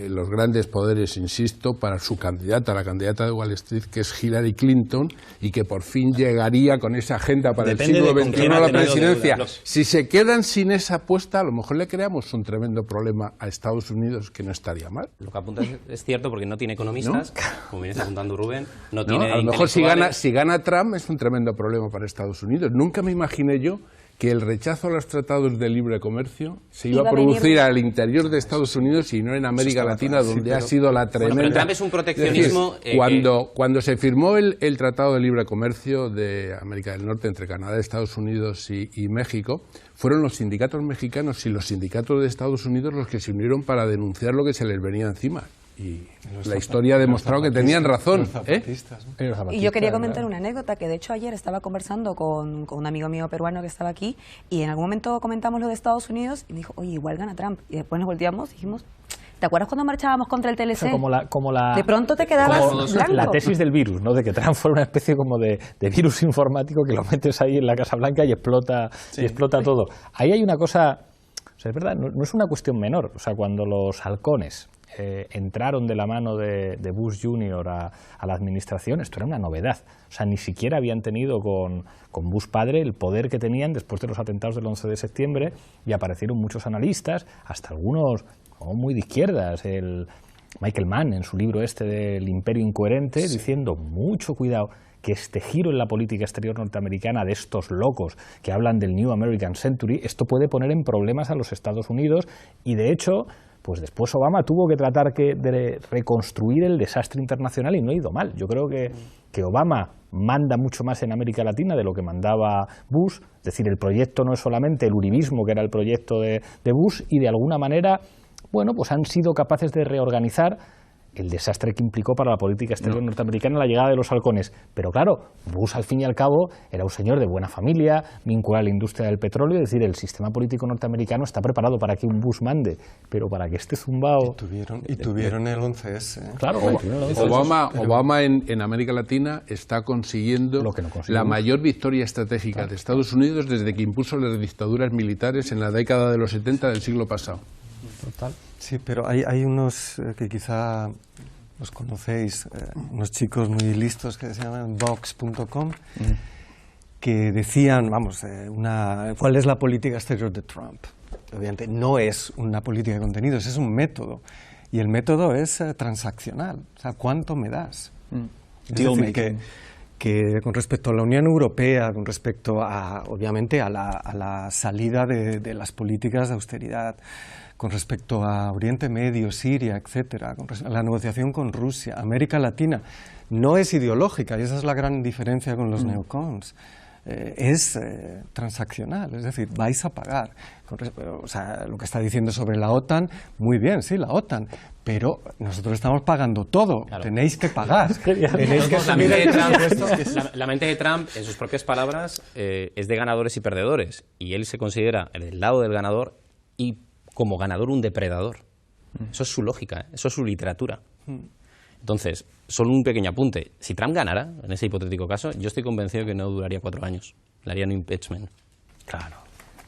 los grandes poderes, insisto, para su candidata, la candidata de Wall Street, que es Hillary Clinton, y que por fin llegaría con esa agenda para el siglo XXI a la presidencia? Si se quedan sin esa apuesta, a lo mejor le creamos un tremendo problema a Estados Unidos que no estaría mal. Lo que apunta es cierto, porque no tiene economistas, como viene apuntando Rubén, no tiene a lo mejor si gana Trump es un tremendo problema para Estados Unidos. Nunca me imaginé yo que el rechazo a los tratados de libre comercio se iba a producir al interior de Estados Unidos y no en América Latina, donde ha sido la tremenda... Pero Trump es un proteccionismo... Cuando se firmó el Tratado de Libre Comercio de América del Norte entre Canadá, Estados Unidos y México, fueron los sindicatos mexicanos y los sindicatos de Estados Unidos los que se unieron para denunciar lo que se les venía encima. Y la historia ha demostrado que tenían razón. Y yo quería comentar una anécdota, que de hecho ayer estaba conversando con un amigo mío peruano que estaba aquí, y en algún momento comentamos lo de Estados Unidos y me dijo, oye, igual gana Trump. Y después nos volteamos y dijimos, ¿te acuerdas cuando marchábamos contra el TLC? O sea, de pronto te quedabas blanco. La tesis del virus, ¿no? De que Trump fuera una especie como de virus informático que lo metes ahí en la Casa Blanca y explota todo. Ahí hay una cosa, o sea, es verdad, no es una cuestión menor. O sea, cuando los halcones entraron de la mano de Bush Jr. a la administración, esto era una novedad. O sea, ni siquiera habían tenido con Bush padre el poder que tenían después de los atentados del 11 de septiembre, y aparecieron muchos analistas, hasta algunos muy de izquierdas, el Michael Mann en su libro del Imperio Incoherente, diciendo mucho cuidado, que este giro en la política exterior norteamericana de estos locos que hablan del New American Century, esto puede poner en problemas a los Estados Unidos. Y de hecho, pues después Obama tuvo que tratar de reconstruir el desastre internacional y no ha ido mal. Yo creo que Obama manda mucho más en América Latina de lo que mandaba Bush. Es decir, el proyecto no es solamente el uribismo, que era el proyecto de Bush, y de alguna manera, bueno, pues han sido capaces de reorganizar el desastre que implicó para la política exterior norteamericana la llegada de los halcones. Pero claro, Bush al fin y al cabo era un señor de buena familia, vinculado a la industria del petróleo, es decir, el sistema político norteamericano está preparado para que un Bush mande, pero para que esté zumbado... Y tuvieron el 11S. Claro, Obama en América Latina está consiguiendo la mayor victoria estratégica de Estados Unidos desde que impuso las dictaduras militares en la década de los 70 del siglo pasado. Total. Sí, pero hay unos que quizá los conocéis, unos chicos muy listos que se llaman Vox.com, que decían, ¿cuál es la política exterior de Trump? Obviamente no es una política de contenidos, es un método. Y el método es transaccional. O sea, ¿cuánto me das? Es decir, que con respecto a la Unión Europea, con respecto a, obviamente, a la salida de las políticas de austeridad, con respecto a Oriente Medio, Siria, etcétera, con la negociación con Rusia, América Latina, no es ideológica, y esa es la gran diferencia con los neocons. Es transaccional, es decir, vais a pagar. O sea, lo que está diciendo sobre la OTAN, muy bien, sí, la OTAN, pero nosotros estamos pagando todo, tenéis que pagar. Tenéis que la mente de Trump, en sus propias palabras, es de ganadores y perdedores, y él se considera del lado del ganador y como ganador un depredador. Eso es su lógica, eso es su literatura. Entonces, solo un pequeño apunte. Si Trump ganara, en ese hipotético caso, yo estoy convencido que no duraría 4 años. Le harían un impeachment. Claro.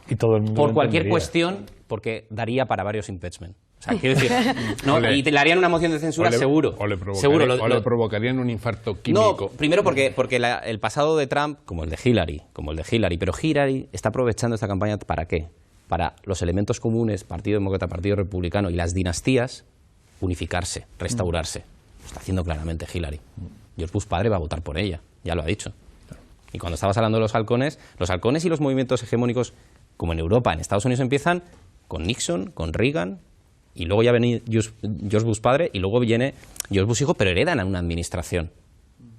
Y todo el mundo por cualquier cuestión, porque daría para varios impeachment. O sea, quiero decir, y le harían una moción de censura seguro. O le provocarían un infarto químico. No, primero porque el pasado de Trump, como el de Hillary, pero Hillary está aprovechando esta campaña ¿para qué? Para los elementos comunes, Partido Demócrata, Partido Republicano y las dinastías, unificarse, restaurarse. Lo está haciendo claramente Hillary. George Bush padre va a votar por ella, ya lo ha dicho. Y cuando estabas hablando de los halcones y los movimientos hegemónicos, como en Europa, en Estados Unidos empiezan con Nixon, con Reagan, y luego ya viene George Bush padre, y luego viene George Bush hijo, pero heredan a una administración.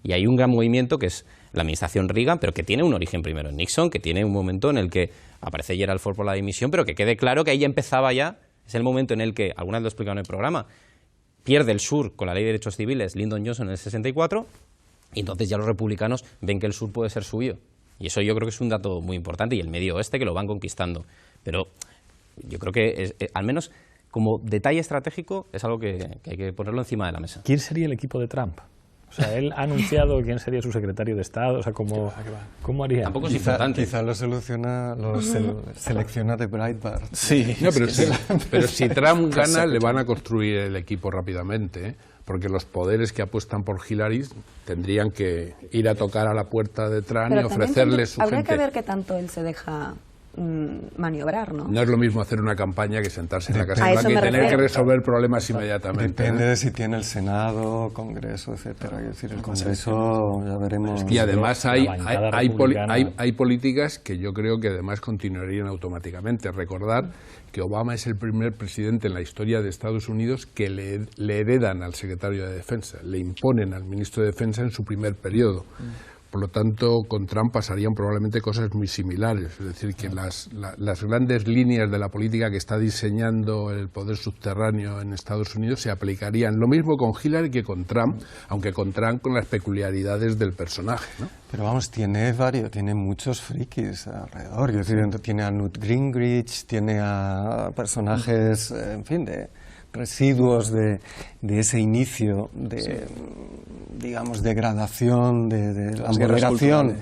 Y hay un gran movimiento que es la administración Reagan, pero que tiene un origen primero en Nixon, que tiene un momento en el que aparece Gerald Ford por la dimisión, pero que quede claro que ahí empezaba ya, es el momento en el que, algunas lo explicaron en el programa, pierde el sur con la ley de derechos civiles Lyndon Johnson en el 64, y entonces ya los republicanos ven que el sur puede ser suyo. Y eso yo creo que es un dato muy importante, y el medio oeste que lo van conquistando. Pero yo creo que, al menos como detalle estratégico, es algo que hay que ponerlo encima de la mesa. ¿Quién sería el equipo de Trump? O sea, él ha anunciado quién sería su secretario de Estado, o sea, ¿cómo haría? Tampoco es importante. Quizá lo selecciona de Breitbart. Sí. No, pero si Trump gana, le van a construir el equipo rápidamente, ¿eh? Porque los poderes que apuestan por Hillary tendrían que ir a tocar a la puerta de Trump y ofrecerle su habría gente. Que ver qué tanto él se deja maniobrar, ¿no? No es lo mismo hacer una campaña que sentarse en la Casa Blanca y tener que resolver problemas inmediatamente. Depende de si tiene el Senado, Congreso, etcétera. Es decir, el Congreso ya veremos. Y además hay políticas que yo creo que además continuarían automáticamente. Recordar que Obama es el primer presidente en la historia de Estados Unidos que le heredan al secretario de Defensa, le imponen al ministro de Defensa en su primer periodo. Por lo tanto, con Trump pasarían probablemente cosas muy similares. Es decir, que las grandes líneas de la política que está diseñando el poder subterráneo en Estados Unidos se aplicarían. Lo mismo con Hillary que con Trump, aunque con Trump con las peculiaridades del personaje, ¿no? Pero vamos, tiene muchos frikis alrededor. Es decir, tiene a Newt Gingrich, tiene a personajes, en fin, de residuos de ese inicio de, digamos, degradación, de la moderación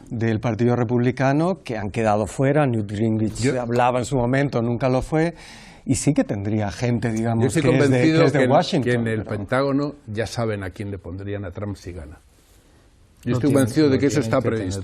del Partido Republicano, que han quedado fuera. Newt Gingrich hablaba en su momento, nunca lo fue, y sí que tendría gente, digamos, yo estoy que convencido es de Washington. Que en el Pentágono ya saben a quién le pondrían a Trump si gana. Yo estoy convencido de que eso está previsto.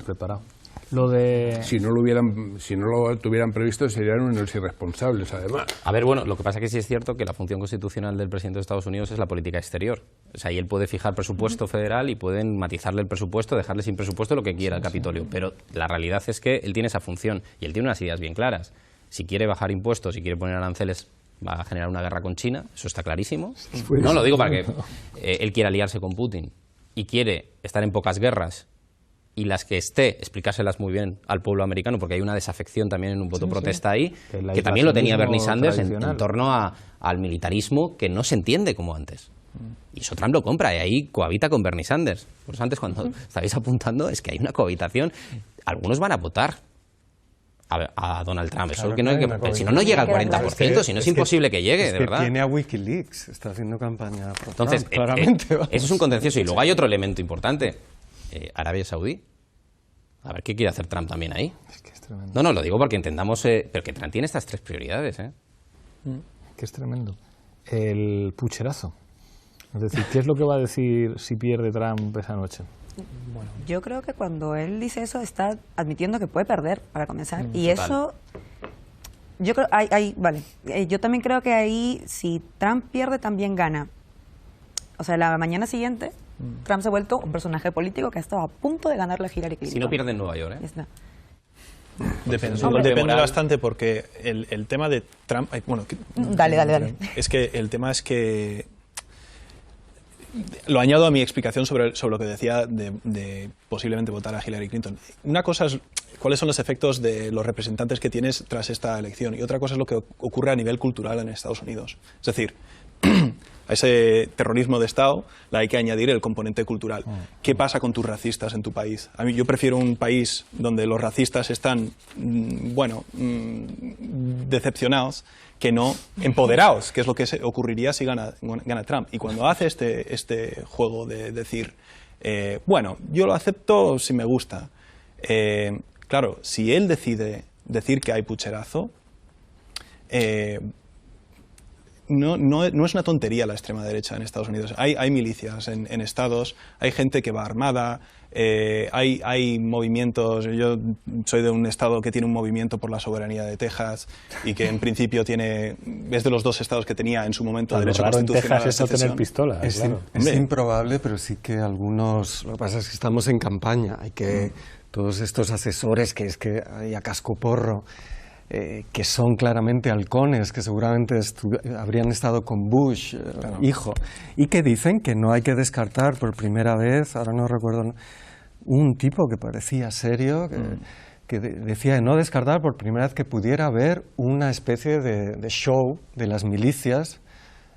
Si no lo tuvieran previsto, serían unos irresponsables, además. A ver, bueno, lo que pasa es que sí es cierto que la función constitucional del presidente de Estados Unidos es la política exterior. O sea, y él puede fijar presupuesto federal y pueden matizarle el presupuesto, dejarle sin presupuesto lo que quiera el Capitolio. Pero la realidad es que él tiene esa función y él tiene unas ideas bien claras. Si quiere bajar impuestos, si quiere poner aranceles, va a generar una guerra con China, eso está clarísimo. No, lo digo para que él quiera aliarse con Putin y quiere estar en pocas guerras, y las que esté, explicárselas muy bien al pueblo americano, porque hay una desafección también en un voto protesta ahí, que también lo tenía Bernie Sanders en torno al militarismo, que no se entiende como antes. Y eso Trump lo compra y ahí cohabita con Bernie Sanders. Por eso antes cuando estabais apuntando es que hay una cohabitación. Algunos van a votar a Donald Trump. Eso Claro, que no hay que, si no, no llega al 40%, si no es imposible que llegue, de verdad. Tiene a Wikileaks, está haciendo campaña pro Entonces, Trump, claramente. eso es un contencioso. Y luego hay otro elemento importante. Arabia Saudí. A ver qué quiere hacer Trump también ahí. Es que es tremendo. No, lo digo porque entendamos, pero que Trump tiene estas tres prioridades. Que es tremendo. El pucherazo. Es decir, ¿qué es lo que va a decir si pierde Trump esa noche? Bueno, yo creo que cuando él dice eso está admitiendo que puede perder, para comenzar. Y total. eso, yo creo, yo también creo que ahí, si Trump pierde, también gana. O sea, la mañana siguiente, Trump se ha vuelto un personaje político que ha estado a punto de ganarle a Hillary Clinton. Si no pierde en Nueva York, Ya está. Depende bastante porque el tema de Trump... Dale. Es que el tema es que... Lo añado a mi explicación sobre lo que decía de posiblemente votar a Hillary Clinton. Una cosa es cuáles son los efectos de los representantes que tienes tras esta elección y otra cosa es lo que ocurre a nivel cultural en Estados Unidos. Es decir, a ese terrorismo de Estado le hay que añadir el componente cultural. ¿Qué pasa con tus racistas en tu país? A mí yo prefiero un país donde los racistas están, decepcionados que no empoderados, que es lo que ocurriría si gana Trump. Y cuando hace este juego de decir, yo lo acepto si me gusta, claro, si él decide decir que hay pucherazo, no es una tontería la extrema derecha en Estados Unidos. Hay milicias en estados, hay gente que va armada, hay movimientos. Yo soy de un estado que tiene un movimiento por la soberanía de Texas y que en principio es de los dos estados que tenía en su momento derecho constitucional a la secesión. Tener pistola, claro. Es improbable, pero sí que algunos... Lo que pasa es que estamos en campaña, hay que... Todos estos asesores que hay a cascoporro, que son claramente halcones, que seguramente habrían estado con Bush, hijo, y que dicen que no hay que descartar por primera vez, ahora no recuerdo, un tipo que parecía serio, que decía de no descartar por primera vez que pudiera haber una especie de show de las milicias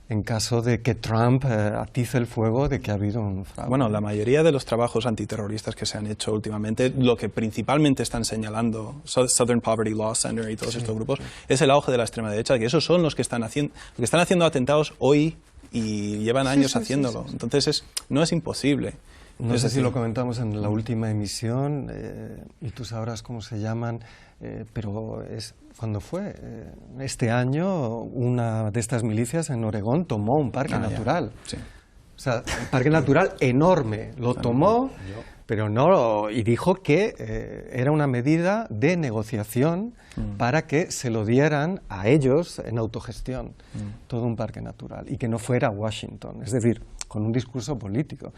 en caso de que Trump atice el fuego de que ha habido un fraude. Bueno, la mayoría de los trabajos antiterroristas que se han hecho últimamente, lo que principalmente están señalando, Southern Poverty Law Center y todos estos grupos, es el auge de la extrema derecha, que esos son los que están haciendo atentados hoy y llevan años haciéndolo. Entonces no es imposible. No sé si lo comentamos en la última emisión, y tú sabrás cómo se llaman, pero cuando fue este año, una de estas milicias en Oregón tomó un parque natural. Sí. O sea, un parque natural enorme. Lo tomó, pero no, y dijo que era una medida de negociación para que se lo dieran a ellos en autogestión, todo un parque natural, y que no fuera Washington. Es decir, con un discurso político.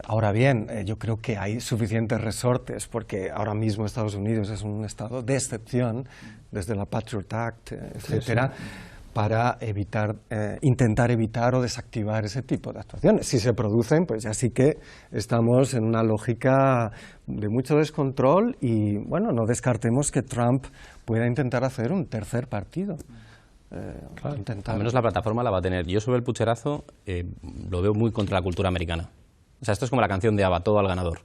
Ahora bien, yo creo que hay suficientes resortes, porque ahora mismo Estados Unidos es un estado de excepción, desde la Patriot Act, etcétera, para intentar evitar o desactivar ese tipo de actuaciones. Si se producen, pues ya sí que estamos en una lógica de mucho descontrol y, bueno, no descartemos que Trump pueda intentar hacer un tercer partido. Al menos la plataforma la va a tener. Yo sobre el pucherazo lo veo muy contra la cultura americana. O sea, esto es como la canción de ABBA, todo al ganador.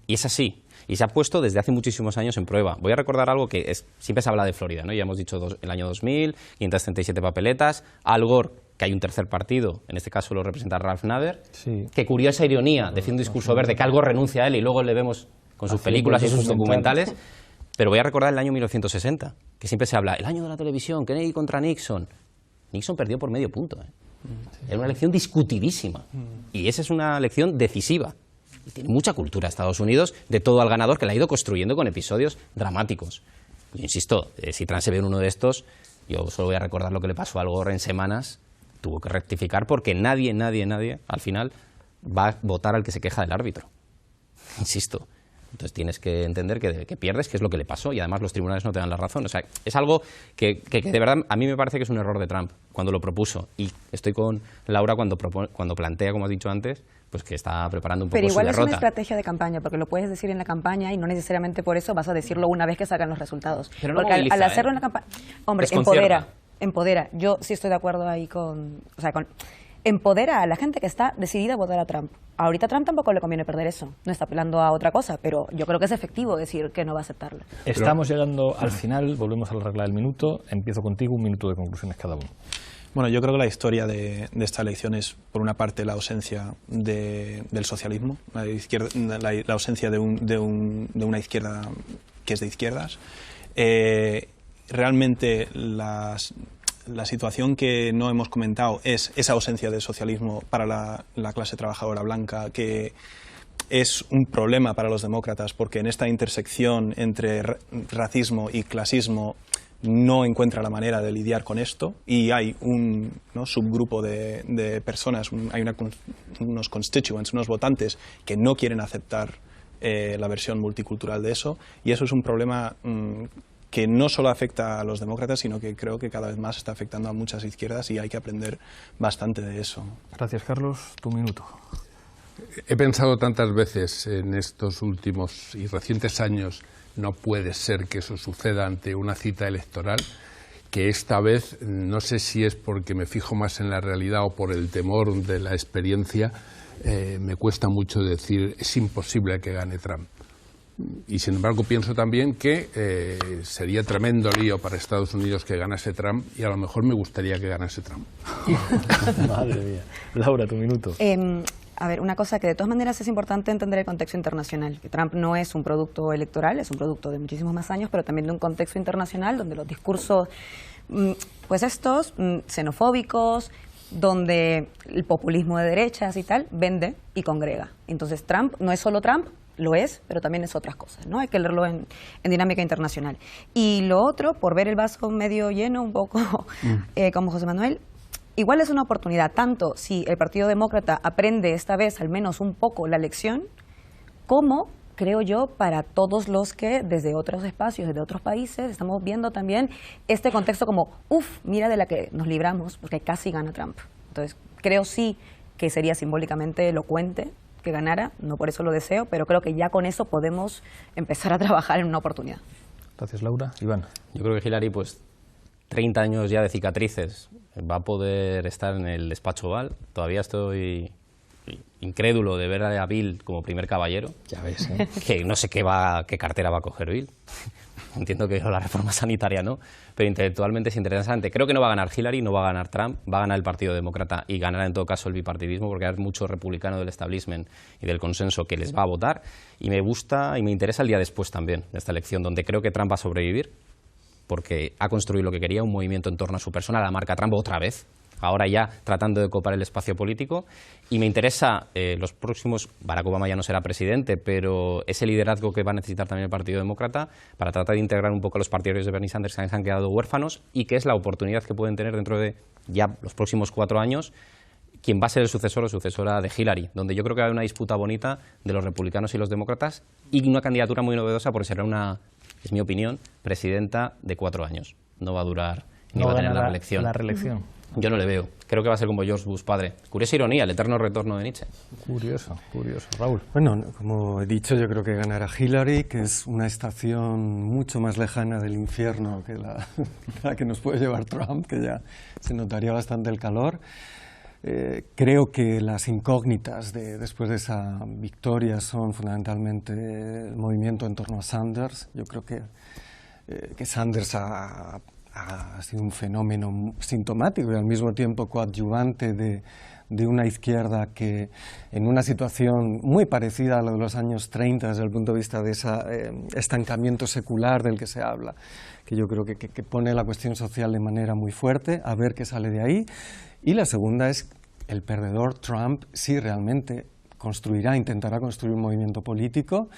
Y es así. Y se ha puesto desde hace muchísimos años en prueba. Voy a recordar algo que siempre se habla de Florida, ¿no? Ya hemos dicho el año 2000, 537 papeletas, Al Gore, que hay un tercer partido, en este caso lo representa Ralph Nader, que curiosa ironía, decía un discurso verde, que Al Gore renuncia a él y luego le vemos con sus películas y sus documentales. Pero voy a recordar el año 1960, que siempre se habla, el año de la televisión, Kennedy contra Nixon. Nixon perdió por medio punto. Era una elección discutidísima. Y esa es una elección decisiva. Y tiene mucha cultura Estados Unidos de todo al ganador que la ha ido construyendo con episodios dramáticos. Yo insisto, si Trump se ve en uno de estos, yo solo voy a recordar lo que le pasó a Al Gore en semanas, tuvo que rectificar porque nadie al final va a votar al que se queja del árbitro. Insisto. Entonces tienes que entender que pierdes, que es lo que le pasó, y además los tribunales no te dan la razón. O sea, es algo que de verdad a mí me parece que es un error de Trump cuando lo propuso. Y estoy con Laura cuando plantea, como has dicho antes, pues que está preparando un poco su derrota. Pero igual es una estrategia de campaña, porque lo puedes decir en la campaña y no necesariamente por eso vas a decirlo una vez que salgan los resultados. Pero no porque moviliza, al hacerlo en la campaña, hombre, empodera. Yo sí estoy de acuerdo ahí con empodera a la gente que está decidida a votar a Trump. Ahorita a Trump tampoco le conviene perder eso, no está apelando a otra cosa, pero yo creo que es efectivo decir que no va a aceptarlo. Estamos llegando al final, volvemos a la regla del minuto. Empiezo contigo, 1 minuto de conclusiones cada uno. Bueno, yo creo que la historia de esta elección es, por una parte, la ausencia del socialismo, la ausencia de una izquierda que es de izquierdas. Realmente la situación que no hemos comentado es esa ausencia de socialismo para la clase trabajadora blanca, que es un problema para los demócratas, porque en esta intersección entre racismo y clasismo no encuentra la manera de lidiar con esto, y hay un subgrupo de personas, hay unos constituents, unos votantes que no quieren aceptar la versión multicultural de eso, y eso es un problema que no solo afecta a los demócratas, sino que creo que cada vez más está afectando a muchas izquierdas, y hay que aprender bastante de eso. Gracias, Carlos. Tu minuto. He pensado tantas veces en estos últimos y recientes años, no puede ser que eso suceda ante una cita electoral, que esta vez, no sé si es porque me fijo más en la realidad o por el temor de la experiencia, me cuesta mucho decir es imposible que gane Trump. Y sin embargo pienso también que sería tremendo lío para Estados Unidos que ganase Trump, y a lo mejor me gustaría que ganase Trump. Madre mía. Laura, tu minuto. A ver, una cosa que de todas maneras es importante entender el contexto internacional, que Trump no es un producto electoral, es un producto de muchísimos más años, pero también de un contexto internacional donde los discursos, pues estos, xenofóbicos, donde el populismo de derechas y tal, vende y congrega. Entonces Trump no es solo Trump, lo es, pero también es otras cosas, ¿no? Hay que leerlo en dinámica internacional. Y lo otro, por ver el vaso medio lleno, un poco como José Manuel, igual es una oportunidad, tanto si el Partido Demócrata aprende esta vez al menos un poco la lección, como, creo yo, para todos los que desde otros espacios, desde otros países, estamos viendo también este contexto como, mira de la que nos libramos, porque casi gana Trump. Entonces, creo sí que sería simbólicamente elocuente que ganara, no por eso lo deseo, pero creo que ya con eso podemos empezar a trabajar en una oportunidad. Gracias, Laura. Iván. Yo creo que Hillary, pues 30 años ya de cicatrices, va a poder estar en el despacho Oval. Todavía estoy incrédulo de ver a Bill como primer caballero. Ya ves, que no sé qué cartera va a coger Bill. Entiendo que la reforma sanitaria no, pero intelectualmente es interesante. Creo que no va a ganar Hillary, no va a ganar Trump, va a ganar el Partido Demócrata y ganará en todo caso el bipartidismo, porque hay mucho republicano del establishment y del consenso que les va a votar, y me gusta y me interesa el día después también de esta elección, donde creo que Trump va a sobrevivir, porque ha construido lo que quería, un movimiento en torno a su persona, la marca Trump otra vez, ahora ya tratando de copar el espacio político, y me interesa los próximos, Barack Obama ya no será presidente, pero ese liderazgo que va a necesitar también el Partido Demócrata para tratar de integrar un poco a los partidarios de Bernie Sanders que se han quedado huérfanos, y que es la oportunidad que pueden tener dentro de ya los próximos 4 años quien va a ser el sucesor o sucesora de Hillary, donde yo creo que va a haber una disputa bonita de los republicanos y los demócratas, y una candidatura muy novedosa porque será una, es mi opinión, presidenta de 4 años. No va a durar, ni va a tener la reelección. Yo no le veo. Creo que va a ser como George Bush padre. Curiosa ironía, el eterno retorno de Nietzsche. Curioso, curioso. Raúl. Bueno, como he dicho, yo creo que ganará Hillary, que es una estación mucho más lejana del infierno que la que nos puede llevar Trump, que ya se notaría bastante el calor. Creo que las incógnitas después de esa victoria son fundamentalmente el movimiento en torno a Sanders. Yo creo que Sanders ha sido un fenómeno sintomático y al mismo tiempo coadyuvante de una izquierda que, en una situación muy parecida a la de los años 30 desde el punto de vista de ese estancamiento secular del que se habla, que yo creo que pone la cuestión social de manera muy fuerte, a ver qué sale de ahí. Y la segunda es el perdedor Trump, sí realmente intentará construir un movimiento político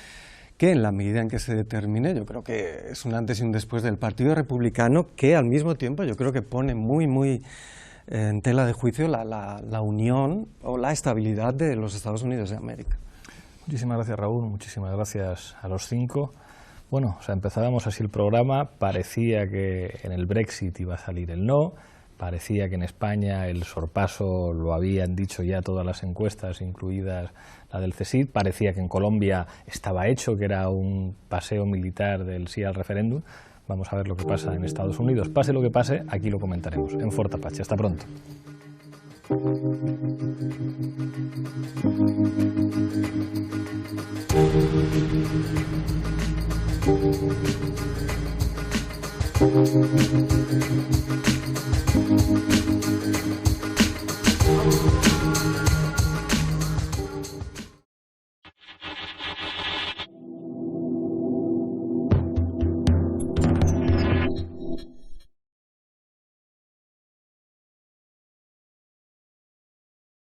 que, en la medida en que se determine, yo creo que es un antes y un después del Partido Republicano, que al mismo tiempo yo creo que pone muy en tela de juicio la unión o la estabilidad de los Estados Unidos de América. Muchísimas gracias, Raúl, muchísimas gracias a los 5. Bueno, empezábamos así el programa, parecía que en el Brexit iba a salir el no, parecía que en España el sorpaso lo habían dicho ya todas las encuestas, incluidas la del CSIC, parecía que en Colombia estaba hecho, que era un paseo militar del sí al referéndum. Vamos a ver lo que pasa en Estados Unidos. Pase lo que pase, aquí lo comentaremos en Fort Apache. Hasta pronto.